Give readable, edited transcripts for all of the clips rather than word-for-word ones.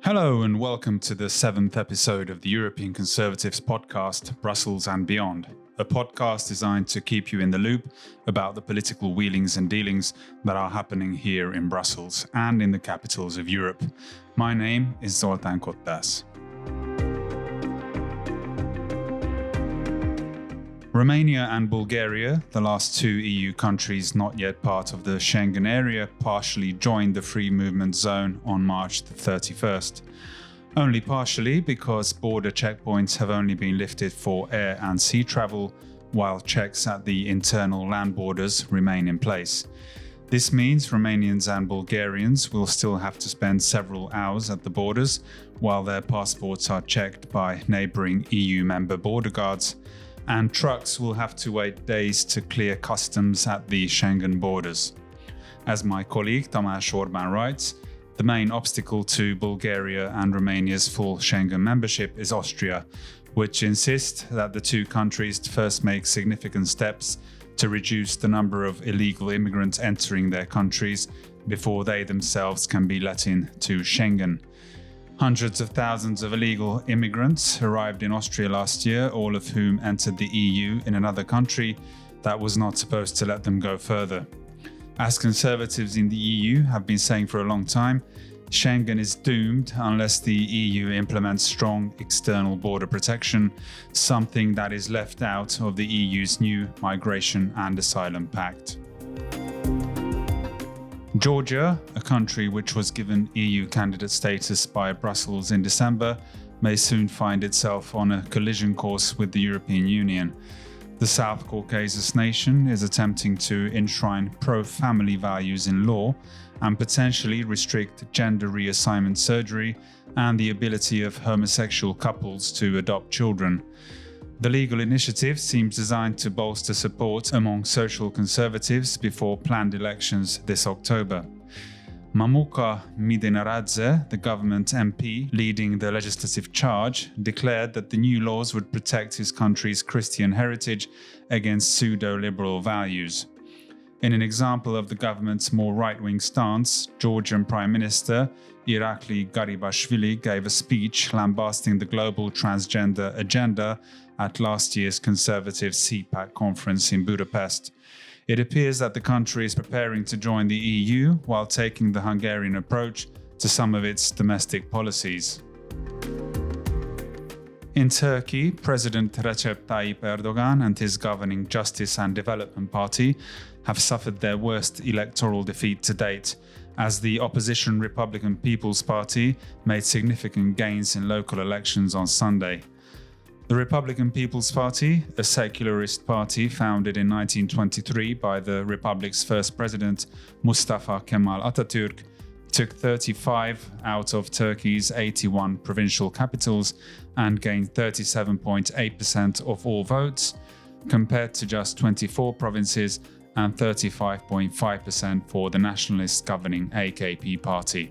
Hello and welcome to the 7th episode of the European Conservatives podcast, Brussels and Beyond, a podcast designed to keep you in the loop about the political wheelings and dealings that are happening here in Brussels and in the capitals of Europe. My name is Zoltán Kottas. Romania and Bulgaria, the last two EU countries not yet part of the Schengen Area, partially joined the free movement zone on March the 31st. Only partially, because border checkpoints have only been lifted for air and sea travel, while checks at the internal land borders remain in place. This means Romanians and Bulgarians will still have to spend several hours at the borders while their passports are checked by neighbouring EU member border guards, and trucks will have to wait days to clear customs at the Schengen borders. As my colleague Tamás Orbán writes, the main obstacle to Bulgaria and Romania's full Schengen membership is Austria, which insists that the two countries first make significant steps to reduce the number of illegal immigrants entering their countries before they themselves can be let in to Schengen. Hundreds of thousands of illegal immigrants arrived in Austria last year, all of whom entered the EU in another country that was not supposed to let them go further. As conservatives in the EU have been saying for a long time, Schengen is doomed unless the EU implements strong external border protection, something that is left out of the EU's new Migration and Asylum Pact. Georgia, a country which was given EU candidate status by Brussels in December, may soon find itself on a collision course with the European Union. The South Caucasus nation is attempting to enshrine pro-family values in law and potentially restrict gender reassignment surgery and the ability of homosexual couples to adopt children. The legal initiative seems designed to bolster support among social conservatives before planned elections this October. Mamuka Midinaradze, the government MP leading the legislative charge, declared that the new laws would protect his country's Christian heritage against pseudo-liberal values. In an example of the government's more right-wing stance, Georgian Prime Minister Irakli Garibashvili gave a speech lambasting the global transgender agenda at last year's Conservative CPAC conference in Budapest. It appears that the country is preparing to join the EU while taking the Hungarian approach to some of its domestic policies. In Turkey, President Recep Tayyip Erdogan and his governing Justice and Development Party have suffered their worst electoral defeat to date, as the opposition Republican People's Party made significant gains in local elections on Sunday. The Republican People's Party, a secularist party founded in 1923 by the Republic's first president, Mustafa Kemal Atatürk, took 35 out of Turkey's 81 provincial capitals and gained 37.8% of all votes, compared to just 24 provinces and 35.5% for the nationalist governing AKP party.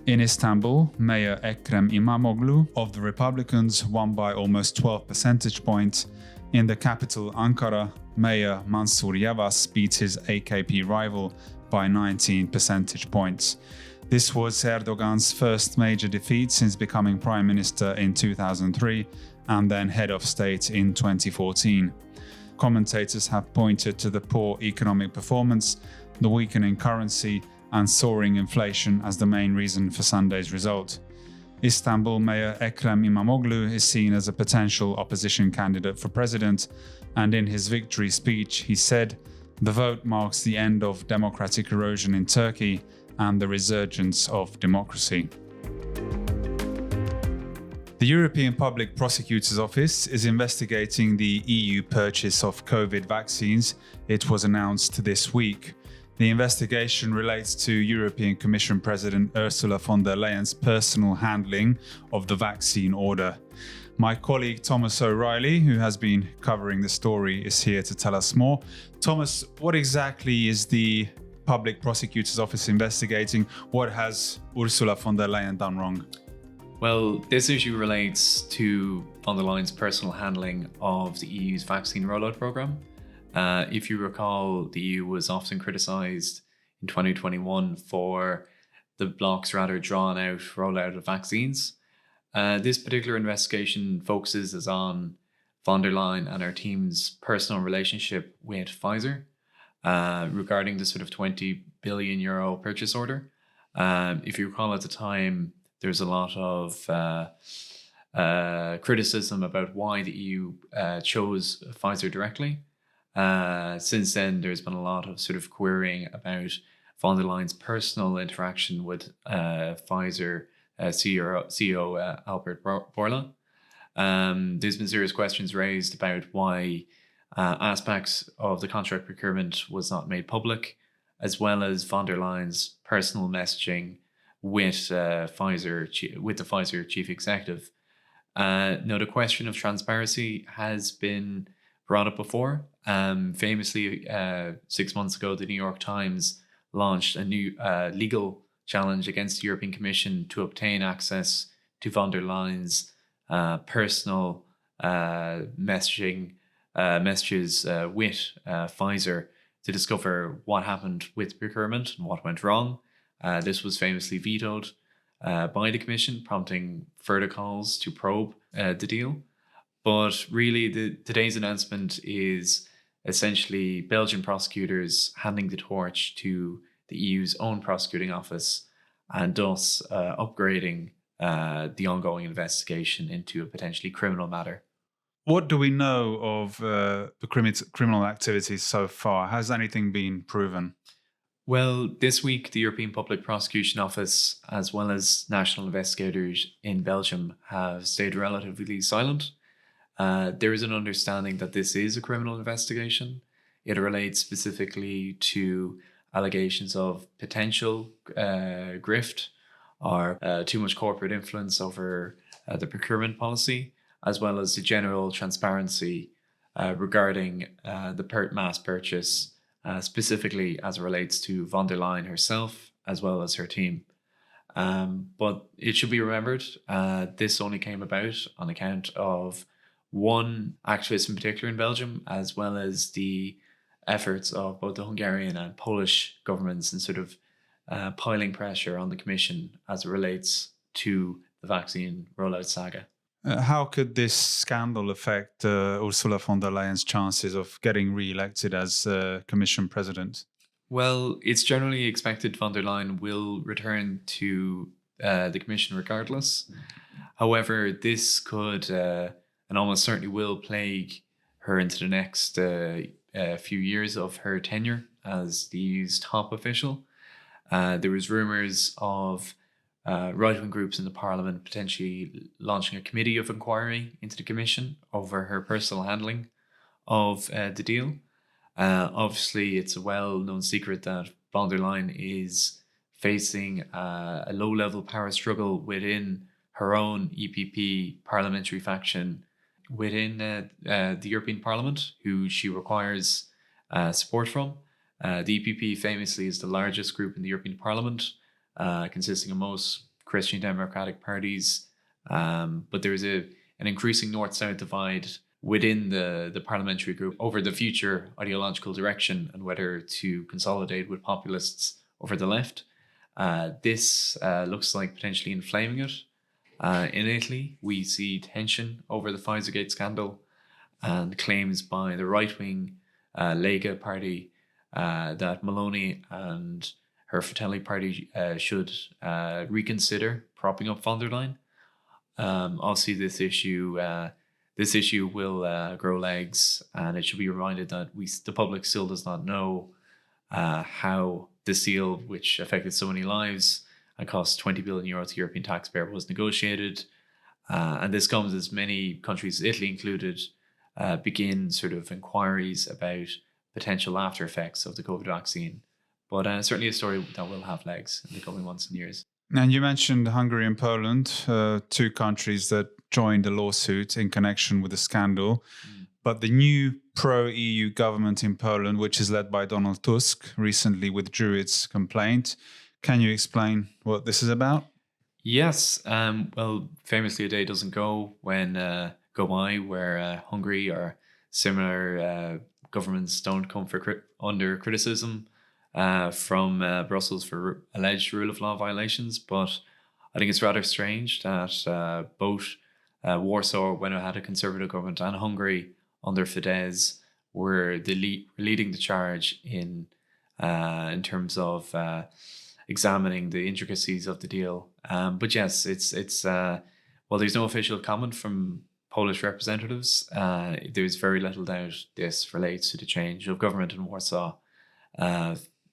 In Istanbul, Mayor Ekrem İmamoğlu of the Republicans won by almost 12 percentage points. In the capital Ankara, Mayor Mansur Yavaş beat his AKP rival by 19 percentage points. This was Erdogan's first major defeat since becoming prime minister in 2003 and then head of state in 2014. Commentators have pointed to the poor economic performance, the weakening currency, and soaring inflation as the main reason for Sunday's result. Istanbul Mayor Ekrem İmamoğlu is seen as a potential opposition candidate for president, and in his victory speech he said, "The vote marks the end of democratic erosion in Turkey and the resurgence of democracy." The European Public Prosecutor's Office is investigating the EU purchase of COVID vaccines. It was announced this week. The investigation relates to European Commission President Ursula von der Leyen's personal handling of the vaccine order. My colleague Thomas O'Reilly, who has been covering the story, is here to tell us more. Thomas, what exactly is the Public Prosecutor's Office investigating? What has Ursula von der Leyen done wrong? Well, this issue relates to von der Leyen's personal handling of the EU's vaccine rollout programme. If you recall, the EU was often criticised in 2021 for the bloc's rather drawn out rollout of vaccines. This particular investigation focuses on von der Leyen and her team's personal relationship with Pfizer regarding the sort of €20 billion purchase order. If you recall, at the time, there's a lot of criticism about why the EU chose Pfizer directly. Since then, there's been a lot of sort of querying about von der Leyen's personal interaction with Pfizer CEO Albert Bourla. There's been serious questions raised about why aspects of the contract procurement was not made public, as well as von der Leyen's personal messaging with the Pfizer chief executive. Now, the question of transparency has been brought up before. Famously, 6 months ago, the New York Times launched a new legal challenge against the European Commission to obtain access to von der Leyen's personal messages with Pfizer to discover what happened with procurement and what went wrong. This was famously vetoed by the Commission, prompting further calls to probe the deal. But really, today's announcement is essentially Belgian prosecutors handing the torch to the EU's own prosecuting office, and thus upgrading the ongoing investigation into a potentially criminal matter. What do we know of the criminal activities so far? Has anything been proven? Well, this week, the European Public Prosecution Office, as well as national investigators in Belgium, have stayed relatively silent. There is an understanding that this is a criminal investigation. It relates specifically to allegations of potential grift or too much corporate influence over the procurement policy, as well as the general transparency regarding the mass purchase, specifically as it relates to von der Leyen herself, as well as her team. But it should be remembered, this only came about on account of one activist in particular in Belgium, as well as the efforts of both the Hungarian and Polish governments in sort of piling pressure on the Commission as it relates to the vaccine rollout saga. How could this scandal affect Ursula von der Leyen's chances of getting re-elected as Commission President? Well, it's generally expected von der Leyen will return to the Commission regardless. However, this could and almost certainly will plague her into the next few years of her tenure as the EU's top official. There was rumours of right-wing groups in the Parliament potentially launching a committee of inquiry into the Commission over her personal handling of the deal. Obviously, it's a well-known secret that von der Leyen is facing a low-level power struggle within her own EPP parliamentary faction within the European Parliament, who she requires support from. The EPP famously is the largest group in the European Parliament, consisting of most Christian Democratic parties. But there is an increasing north-south divide within the parliamentary group over the future ideological direction and whether to consolidate with populists over the left. This looks like potentially inflaming it. In Italy, we see tension over the Pfizergate scandal and claims by the right-wing Lega party that Meloni and her Fratelli party should reconsider propping up von der Leyen. Obviously, this issue will grow legs, and it should be reminded that the public still does not know how this deal, which affected so many lives and cost €20 billion to European taxpayer, was negotiated. And this comes as many countries, Italy included, begin sort of inquiries about potential after effects of the COVID vaccine. But certainly a story that will have legs in the coming months and years. And you mentioned Hungary and Poland, two countries that joined the lawsuit in connection with the scandal. But the new pro-EU government in Poland, which is led by Donald Tusk, recently withdrew its complaint. Can you explain what this is about? Yes. Well, famously, a day doesn't go by where Hungary or similar governments don't come under criticism from Brussels for alleged rule of law violations. But I think it's rather strange that both Warsaw, when it had a conservative government, and Hungary under Fidesz were leading the charge in terms of examining the intricacies of the deal. But yes, it's well, there's no official comment from Polish representatives. There's very little doubt this relates to the change of government in Warsaw.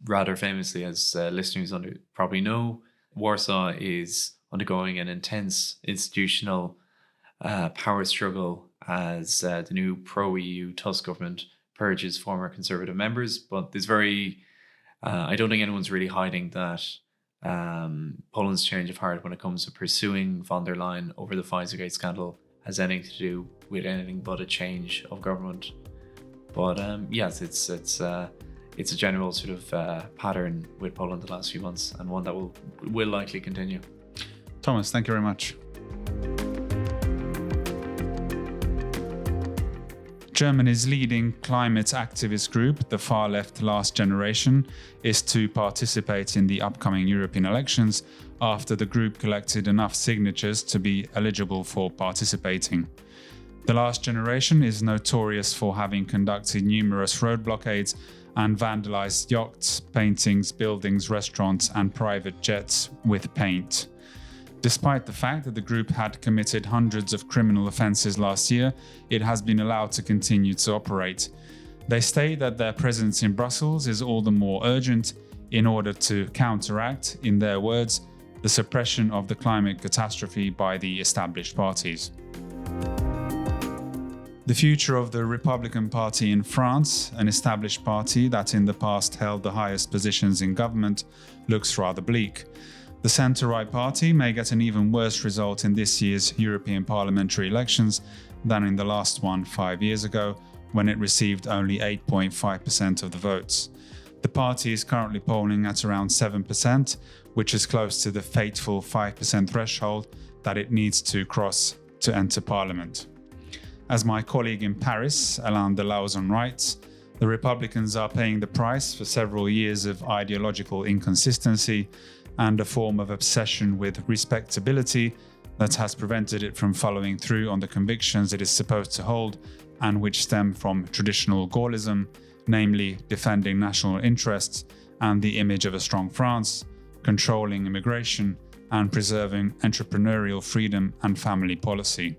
Rather famously, as listeners probably know, Warsaw is undergoing an intense institutional power struggle as the new pro-EU Tusk government purges former conservative members. But there's I don't think anyone's really hiding that Poland's change of heart when it comes to pursuing von der Leyen over the Pfizergate scandal has anything to do with anything but a change of government. But yes, it's a general sort of pattern with Poland the last few months, and one that will likely continue. Thomas, thank you very much. Germany's leading climate activist group, the far left Last Generation, is to participate in the upcoming European elections after the group collected enough signatures to be eligible for participating. The Last Generation is notorious for having conducted numerous road blockades and vandalized yachts, paintings, buildings, restaurants, and private jets with paint. Despite the fact that the group had committed hundreds of criminal offences last year, it has been allowed to continue to operate. They state that their presence in Brussels is all the more urgent in order to counteract, in their words, the suppression of the climate catastrophe by the established parties. The future of the Republican Party in France, an established party that in the past held the highest positions in government, looks rather bleak. The centre-right party may get an even worse result in this year's European parliamentary elections than in the last one 5 years ago, when it received only 8.5% of the votes. The party is currently polling at around 7%, which is close to the fateful 5% threshold that it needs to cross to enter parliament. As my colleague in Paris, Alain Delauzen, writes, the Republicans are paying the price for several years of ideological inconsistency and a form of obsession with respectability that has prevented it from following through on the convictions it is supposed to hold and which stem from traditional Gaullism, namely defending national interests and the image of a strong France, controlling immigration, and preserving entrepreneurial freedom and family policy.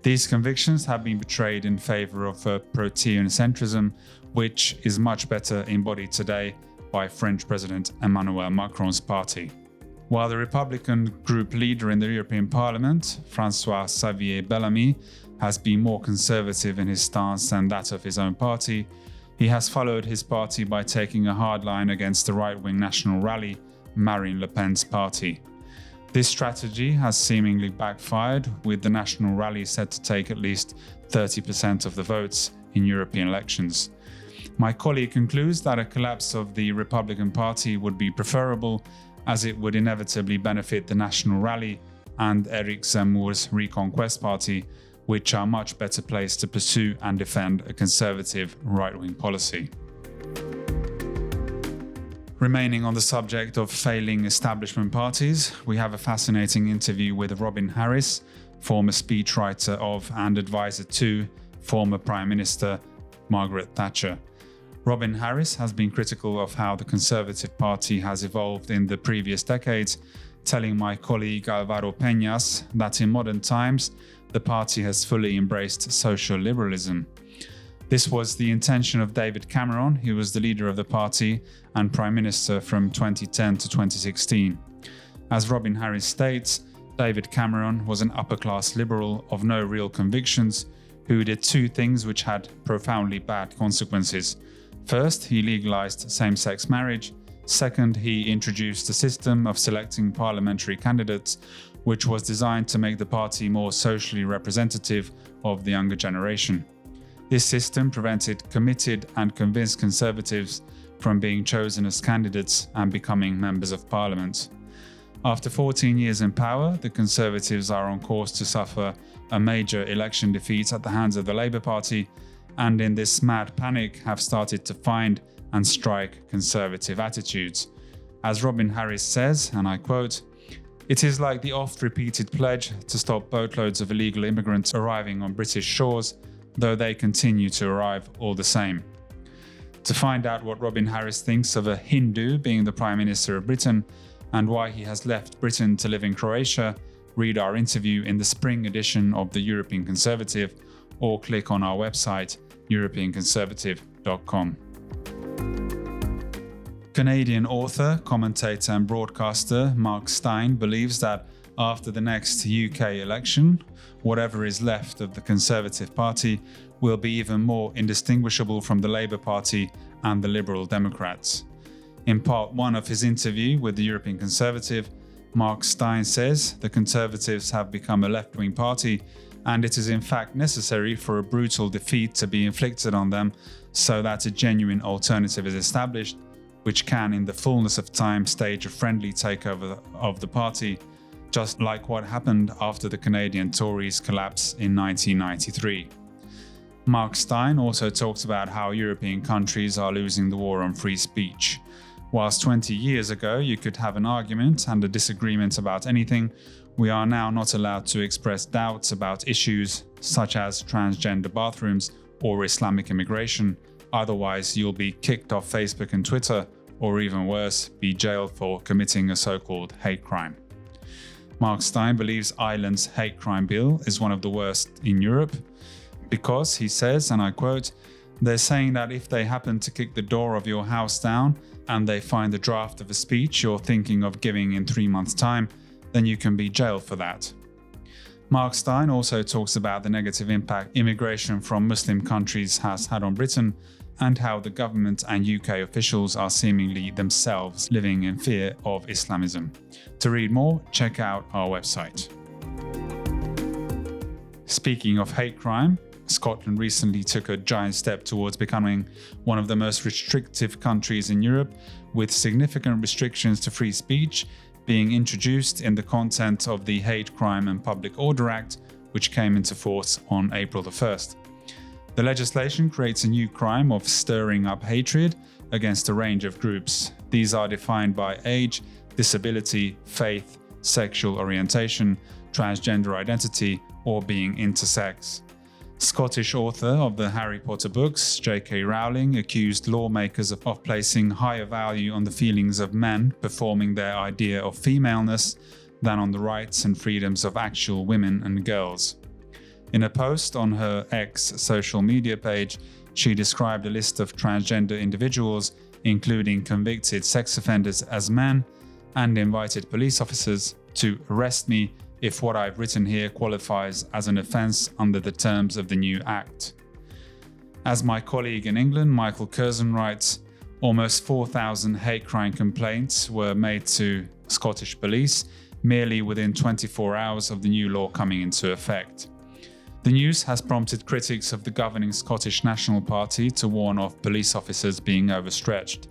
These convictions have been betrayed in favour of a protean centrism, which is much better embodied today by French President Emmanuel Macron's party. While the Republican group leader in the European Parliament, François-Xavier Bellamy, has been more conservative in his stance than that of his own party, he has followed his party by taking a hard line against the right-wing National Rally, Marine Le Pen's party. This strategy has seemingly backfired, with the National Rally set to take at least 30% of the votes in European elections. My colleague concludes that a collapse of the Republican Party would be preferable, as it would inevitably benefit the National Rally and Eric Zemmour's Reconquest Party, which are much better placed to pursue and defend a conservative right-wing policy. Remaining on the subject of failing establishment parties, we have a fascinating interview with Robin Harris, former speechwriter of and advisor to former Prime Minister Margaret Thatcher. Robin Harris has been critical of how the Conservative Party has evolved in the previous decades, telling my colleague Alvaro Peñas that in modern times, the party has fully embraced social liberalism. This was the intention of David Cameron, who was the leader of the party and Prime Minister from 2010 to 2016. As Robin Harris states, David Cameron was an upper-class liberal of no real convictions who did two things which had profoundly bad consequences. First, he legalized same-sex marriage. Second, he introduced a system of selecting parliamentary candidates, which was designed to make the party more socially representative of the younger generation. This system prevented committed and convinced Conservatives from being chosen as candidates and becoming members of Parliament. After 14 years in power, the Conservatives are on course to suffer a major election defeat at the hands of the Labour Party, and in this mad panic have started to find and strike conservative attitudes. As Robin Harris says, and I quote, "It is like the oft-repeated pledge to stop boatloads of illegal immigrants arriving on British shores, though they continue to arrive all the same." To find out what Robin Harris thinks of a Hindu being the Prime Minister of Britain and why he has left Britain to live in Croatia, read our interview in the spring edition of the European Conservative or click on our website europeanconservative.com. Canadian author, commentator and broadcaster Mark Stein believes that after the next UK election, whatever is left of the Conservative Party will be even more indistinguishable from the Labour Party and the Liberal Democrats. In part 1 of his interview with the European Conservative, Mark Stein says the Conservatives have become a left-wing party and it is in fact necessary for a brutal defeat to be inflicted on them so that a genuine alternative is established, which can in the fullness of time stage a friendly takeover of the party, just like what happened after the Canadian Tories' collapse in 1993. Mark Stein also talks about how European countries are losing the war on free speech. Whilst 20 years ago you could have an argument and a disagreement about anything, we are now not allowed to express doubts about issues such as transgender bathrooms or Islamic immigration, otherwise you'll be kicked off Facebook and Twitter, or even worse, be jailed for committing a so-called hate crime. Mark Stein believes Ireland's hate crime bill is one of the worst in Europe because, he says, and I quote, "They're saying that if they happen to kick the door of your house down and they find the draft of a speech you're thinking of giving in 3 months' time, then you can be jailed for that." Mark Stein also talks about the negative impact immigration from Muslim countries has had on Britain and how the government and UK officials are seemingly themselves living in fear of Islamism. To read more, check out our website. Speaking of hate crime, Scotland recently took a giant step towards becoming one of the most restrictive countries in Europe, with significant restrictions to free speech being introduced in the content of the Hate Crime and Public Order Act, which came into force on April the 1st. The legislation creates a new crime of stirring up hatred against a range of groups. These are defined by age, disability, faith, sexual orientation, transgender identity, or being intersex. Scottish author of the Harry Potter books, J.K. Rowling, accused lawmakers of placing higher value on the feelings of men performing their idea of femaleness than on the rights and freedoms of actual women and girls. In a post on her X social media page, she described a list of transgender individuals, including convicted sex offenders, as men, and invited police officers to arrest me if what I've written here qualifies as an offence under the terms of the new Act. As my colleague in England, Michael Curzon, writes, almost 4,000 hate crime complaints were made to Scottish police merely within 24 hours of the new law coming into effect. The news has prompted critics of the governing Scottish National Party to warn of police officers being overstretched.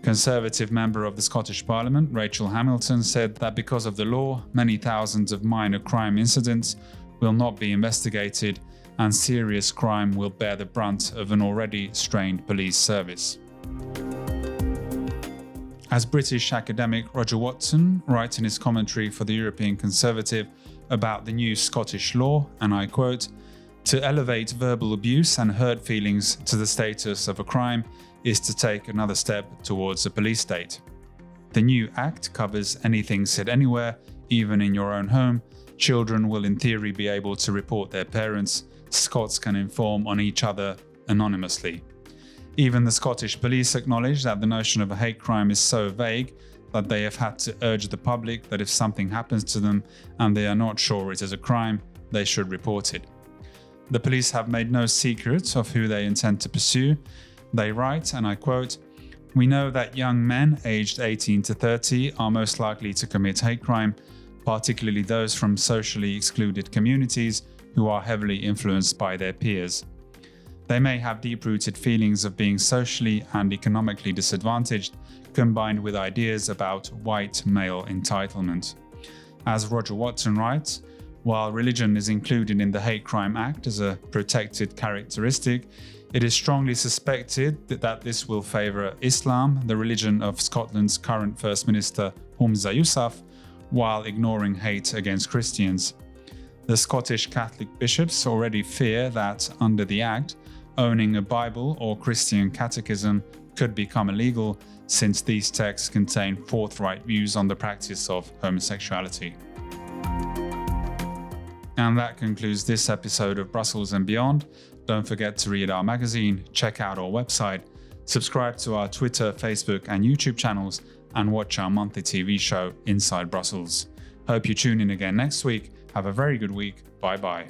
Conservative member of the Scottish Parliament, Rachel Hamilton, said that because of the law, many thousands of minor crime incidents will not be investigated and serious crime will bear the brunt of an already strained police service. As British academic Roger Watson writes in his commentary for the European Conservative about the new Scottish law, and I quote, "To elevate verbal abuse and hurt feelings to the status of a crime is to take another step towards a police state. The new Act covers anything said anywhere, even in your own home. Children will in theory be able to report their parents. Scots can inform on each other anonymously." Even the Scottish police acknowledge that the notion of a hate crime is so vague that they have had to urge the public that if something happens to them and they are not sure it is a crime, they should report it. The police have made no secret of who they intend to pursue. They write, and I quote, "We know that young men aged 18 to 30 are most likely to commit hate crime, particularly those from socially excluded communities who are heavily influenced by their peers. They may have deep-rooted feelings of being socially and economically disadvantaged, combined with ideas about white male entitlement." As Roger Watson writes, while religion is included in the Hate Crime Act as a protected characteristic, It is strongly suspected that this will favour Islam, the religion of Scotland's current First Minister Humza Yousaf, while ignoring hate against Christians. The Scottish Catholic bishops already fear that, under the Act, owning a Bible or Christian catechism could become illegal, since these texts contain forthright views on the practice of homosexuality. And that concludes this episode of Brussels and Beyond. Don't forget to read our magazine, check out our website, subscribe to our Twitter, Facebook and YouTube channels, and watch our monthly TV show Inside Brussels. Hope you tune in again next week. Have a very good week. Bye bye.